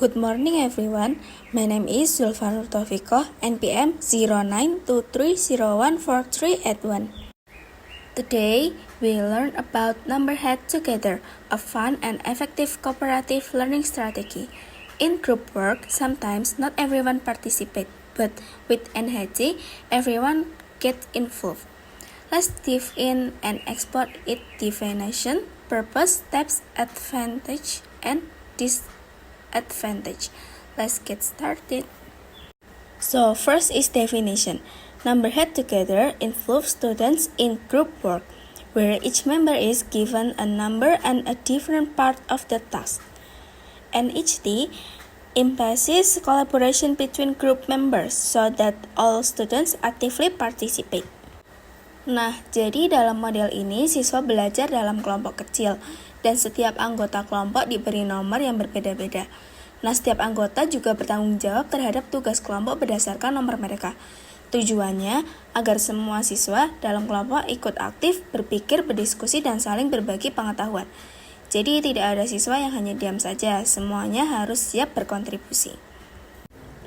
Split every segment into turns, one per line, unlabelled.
Good morning everyone, my name is Zulfanur Taufikoh, NPM 0923014381. Today, we learn about Numberhead Together, a fun and effective cooperative learning strategy. In group work, sometimes not everyone participates, but with NHG, everyone gets involved. Let's dive in and explore its definition, purpose, steps, advantage, and disadvantage. Let's get started. So first is definition. Numberhead Together involves students in group work, where each member is given a number and a different part of the task. NHT emphasizes collaboration between group members so that all students actively participate. Nah, jadi dalam model ini siswa belajar dalam kelompok kecil dan setiap anggota kelompok diberi nomor yang berbeda-beda. Nah, setiap anggota juga bertanggung jawab terhadap tugas kelompok berdasarkan nomor mereka. Tujuannya agar semua siswa dalam kelompok ikut aktif, berpikir, berdiskusi, dan saling berbagi pengetahuan. Jadi tidak ada siswa yang hanya diam saja, semuanya harus siap berkontribusi.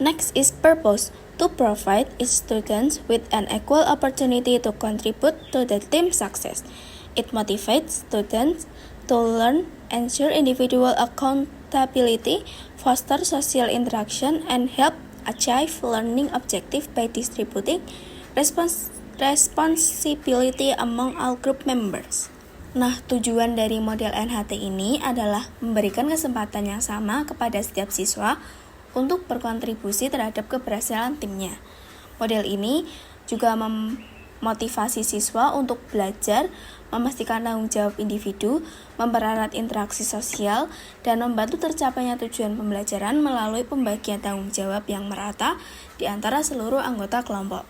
Next is purpose, to provide each student with an equal opportunity to contribute to the team success. It motivates students to learn, ensure individual accountability, foster social interaction, and help achieve learning objective by distributing responsibility among all group members. Nah, tujuan dari model NHT ini adalah memberikan kesempatan yang sama kepada setiap siswa untuk berkontribusi terhadap keberhasilan timnya. Model ini juga memotivasi siswa untuk belajar, memastikan tanggung jawab individu, mempererat interaksi sosial, dan membantu tercapainya tujuan pembelajaran melalui pembagian tanggung jawab yang merata di antara seluruh anggota kelompok.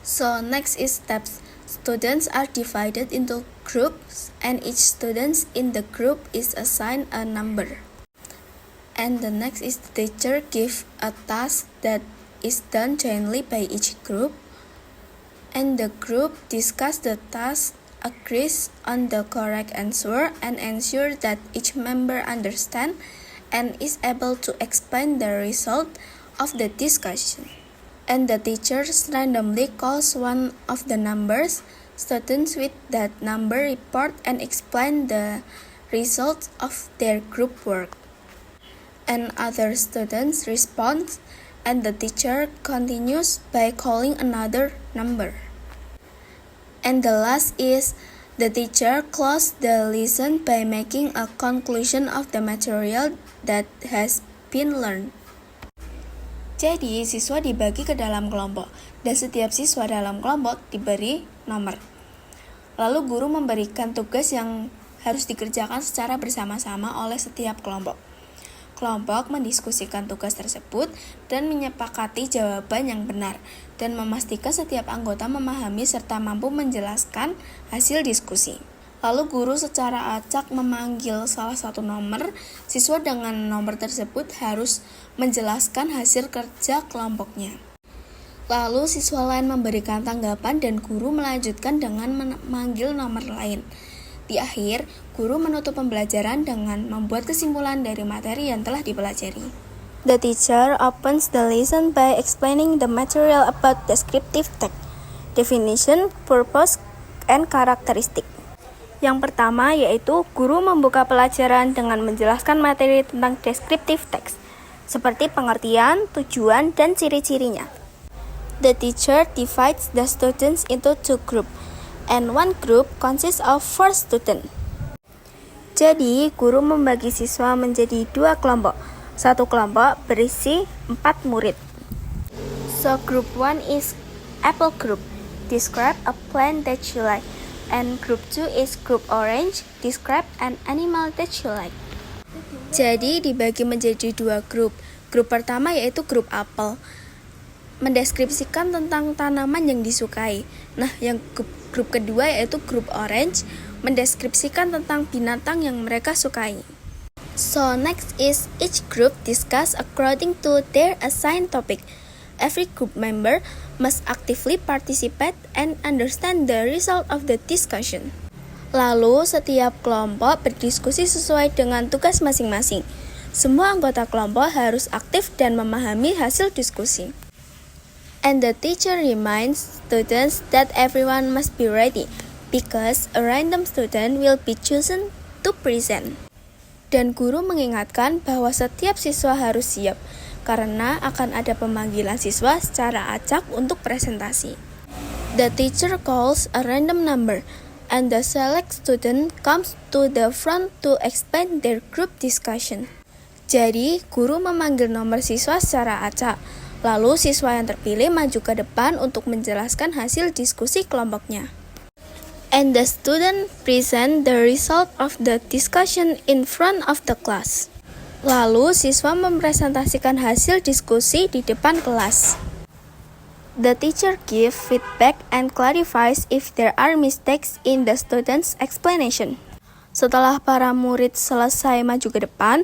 So, next is steps. Students are divided into groups, and each student in the group is assigned a number. And the next is the teacher gives a task that is done jointly by each group, and the group discuss the task, agrees on the correct answer, and ensure that each member understand and is able to explain the result of the discussion. And the teacher randomly calls one of the numbers. Students with that number report and explain the results of their group work. And other students respond, and the teacher continues by calling another number. And the last is the teacher closes the lesson by making a conclusion of the material that has been learned. Jadi, siswa dibagi ke dalam kelompok, dan setiap siswa dalam kelompok diberi nomor. Lalu guru memberikan tugas yang harus dikerjakan secara bersama-sama oleh setiap kelompok. Kelompok mendiskusikan tugas tersebut dan menyepakati jawaban yang benar dan memastikan setiap anggota memahami serta mampu menjelaskan hasil diskusi. Lalu guru secara acak memanggil salah satu nomor, siswa dengan nomor tersebut harus menjelaskan hasil kerja kelompoknya. Lalu siswa lain memberikan tanggapan dan guru melanjutkan dengan memanggil nomor lain. Di akhir, guru menutup pembelajaran dengan membuat kesimpulan dari materi yang telah dipelajari. The teacher opens the lesson by explaining the material about descriptive text, definition, purpose, and characteristic. Yang pertama yaitu guru membuka pelajaran dengan menjelaskan materi tentang descriptive text, seperti pengertian, tujuan, dan ciri-cirinya. The teacher divides the students into two groups, and one group consists of 4 students. Jadi, guru membagi siswa menjadi 2 kelompok. Satu kelompok berisi 4 murid. So, group 1 is apple group. Describe a plant that you like. And group 2 is group orange. Describe an animal that you like. Jadi, dibagi menjadi 2 grup. Grup pertama yaitu grup apel, mendeskripsikan tentang tanaman yang disukai. Nah, yang grup kedua yaitu grup orange, mendeskripsikan tentang binatang yang mereka sukai. So next is each group discuss according to their assigned topic. Every group member must actively participate and understand the result of the discussion. Lalu setiap kelompok berdiskusi sesuai dengan tugas masing-masing. Semua anggota kelompok harus aktif dan memahami hasil diskusi. And the teacher reminds students that everyone must be ready because a random student will be chosen to present. Dan guru mengingatkan bahwa setiap siswa harus siap karena akan ada pemanggilan siswa secara acak untuk presentasi. The teacher calls a random number and the select student comes to the front to explain their group discussion. Jadi, guru memanggil nomor siswa secara acak. Lalu siswa yang terpilih maju ke depan untuk menjelaskan hasil diskusi kelompoknya. And the student present the result of the discussion in front of the class. Lalu siswa mempresentasikan hasil diskusi di depan kelas. The teacher gives feedback and clarifies if there are mistakes in the student's explanation. Setelah para murid selesai maju ke depan,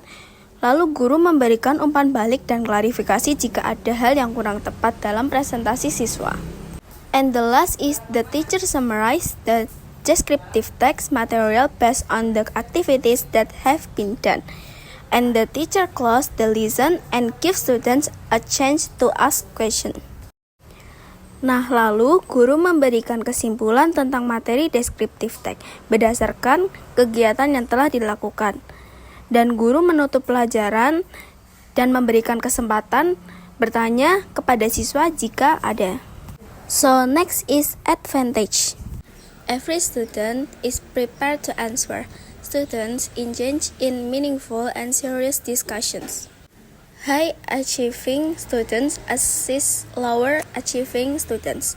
lalu guru memberikan umpan balik dan klarifikasi jika ada hal yang kurang tepat dalam presentasi siswa. And the last is the teacher summarize the descriptive text material based on the activities that have been done. And the teacher close the lesson and give students a chance to ask questions. Nah, lalu guru memberikan kesimpulan tentang materi descriptive text berdasarkan kegiatan yang telah dilakukan. Dan guru menutup pelajaran dan memberikan kesempatan bertanya kepada siswa jika ada. So next is advantage. Every student is prepared to answer. Students engage in meaningful and serious discussions. High achieving students assist lower achieving students.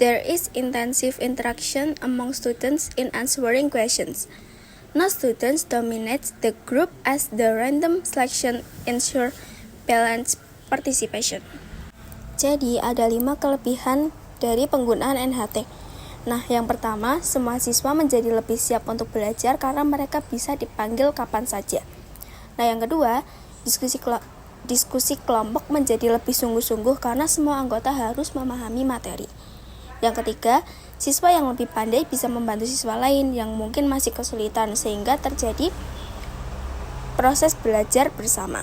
There is intensive interaction among students in answering questions. No students dominate the group as the random selection ensure balanced participation. Jadi ada 5 kelebihan dari penggunaan NHT. Nah, yang pertama, semua siswa menjadi lebih siap untuk belajar karena mereka bisa dipanggil kapan saja. Nah, yang kedua, diskusi kelompok menjadi lebih sungguh-sungguh karena semua anggota harus memahami materi. Yang ketiga, siswa yang lebih pandai bisa membantu siswa lain yang mungkin masih kesulitan sehingga terjadi proses belajar bersama.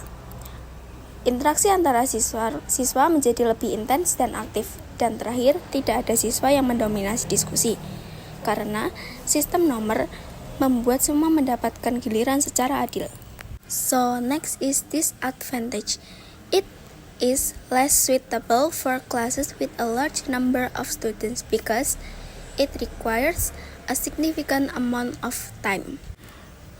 Interaksi antara siswa menjadi lebih intens dan aktif. Dan terakhir, tidak ada siswa yang mendominasi diskusi. Karena sistem nomor membuat semua mendapatkan giliran secara adil. So, next is disadvantage. It is less suitable for classes with a large number of students because it requires a significant amount of time.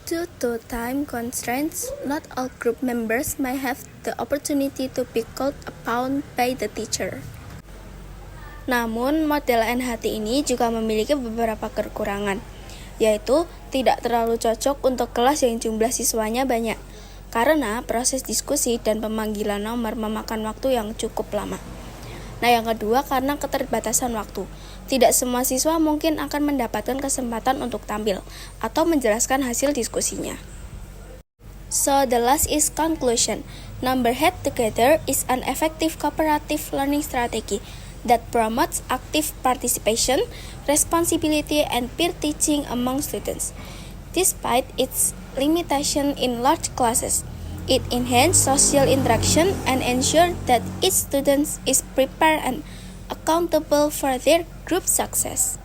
Due to time constraints, not all group members may have the opportunity to be called upon by the teacher. Namun, model NHT ini juga memiliki beberapa kekurangan, yaitu tidak terlalu cocok untuk kelas yang jumlah siswanya banyak, karena proses diskusi dan pemanggilan nomor memakan waktu yang cukup lama. Nah, yang kedua, karena keterbatasan waktu. Tidak semua siswa mungkin akan mendapatkan kesempatan untuk tampil atau menjelaskan hasil diskusinya. So, the last is conclusion. Number head together is an effective cooperative learning strategy that promotes active participation, responsibility, and peer teaching among students. Despite its limitation in large classes, it enhances social interaction and ensures that each student is prepared and accountable for their group success.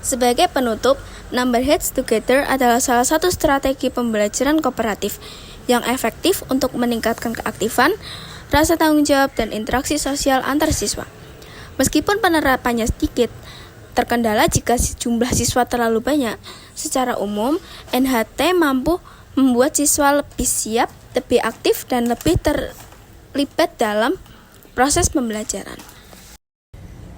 Sebagai penutup, number heads together adalah salah satu strategi pembelajaran kooperatif yang efektif untuk meningkatkan keaktifan, rasa tanggung jawab, dan interaksi sosial antar siswa. Meskipun penerapannya sedikit, terkendala jika jumlah siswa terlalu banyak. Secara umum, NHT mampu membuat siswa lebih siap, lebih aktif, dan lebih terlibat dalam proses pembelajaran.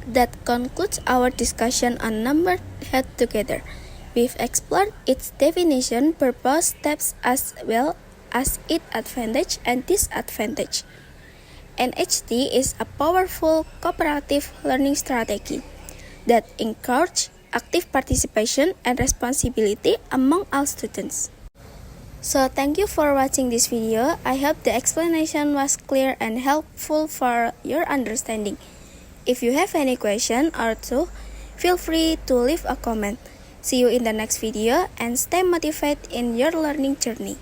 That concludes our discussion on number head together. We've explored its definition, purpose, steps, as well as its advantage and disadvantage. NHT is a powerful cooperative learning strategy that encourages active participation and responsibility among all students. So thank you for watching this video. I hope the explanation was clear and helpful for your understanding. If you have any question or two, feel free to leave a comment. See you in the next video and stay motivated in your learning journey.